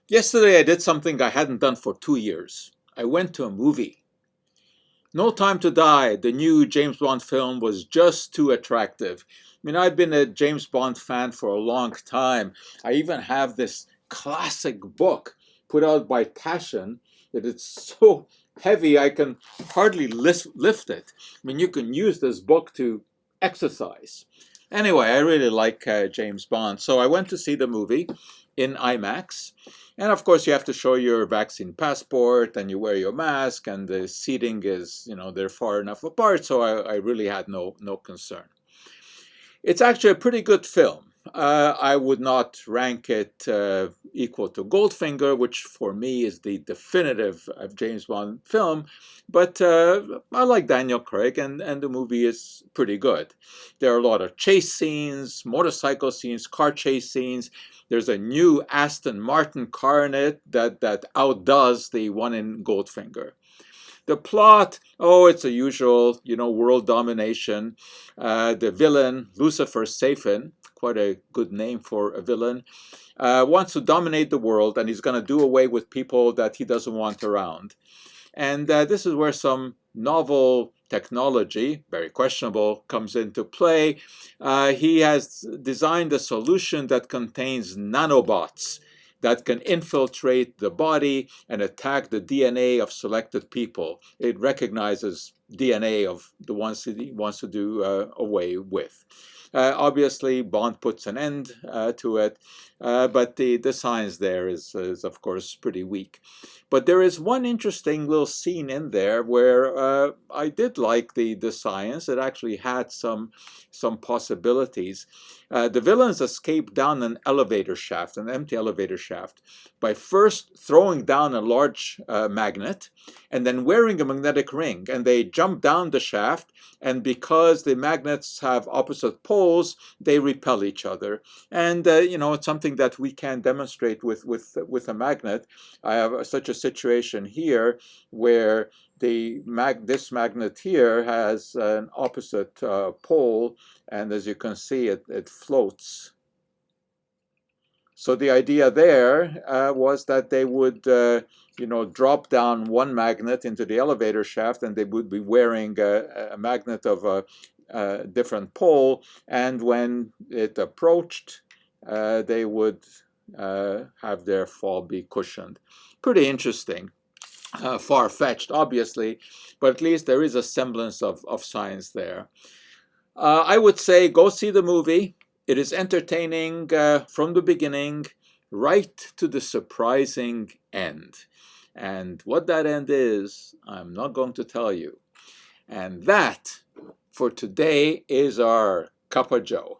Yesterday I did something I hadn't done for 2 years. I went to a movie. No Time to Die, the new James Bond film, was just too attractive. I mean, I've been a James Bond fan for a long time. I even have this classic book put out by Passion that it's so heavy I can hardly lift it. I mean, you can use this book to exercise. Anyway, I really like James Bond. So I went to see the movie in IMAX. And of course, you have to show your vaccine passport and you wear your mask, and the seating is, they're far enough apart. So I really had no concern. It's actually a pretty good film. I would not rank it equal to Goldfinger, which for me is the definitive James Bond film, but I like Daniel Craig, and the movie is pretty good. There are a lot of chase scenes, motorcycle scenes, car chase scenes. There's a new Aston Martin car in it that outdoes the one in Goldfinger. The plot, oh, it's a usual, world domination. The villain, Lucifer Safin, quite a good name for a villain, wants to dominate the world, and he's going to do away with people that he doesn't want around. And this is where some novel technology, very questionable, comes into play. He has designed a solution that contains nanobots that can infiltrate the body and attack the DNA of selected people. It recognizes DNA of the ones that he wants to do away with. Obviously, Bond puts an end to it, but the science there is, of course, pretty weak. But there is one interesting little scene in there where I did like the science. It actually had some possibilities. The villains escape down an elevator shaft, an empty elevator shaft, by first throwing down a large magnet and then wearing a magnetic ring. And they jump down the shaft, and because the magnets have opposite poles, they repel each other. And it's something that we can demonstrate with a magnet. I have such a situation here where this magnet here has an opposite pole, and as you can see, it floats. So the idea there was that they would, drop down one magnet into the elevator shaft, and they would be wearing a magnet of a different pole. And when it approached, they would have their fall be cushioned. Pretty interesting. Far-fetched, obviously, but at least there is a semblance of science there. I would say go see the movie. It is entertaining from the beginning right to the surprising end. And what that end is, I'm not going to tell you. And that, for today, is our Cup of Joe.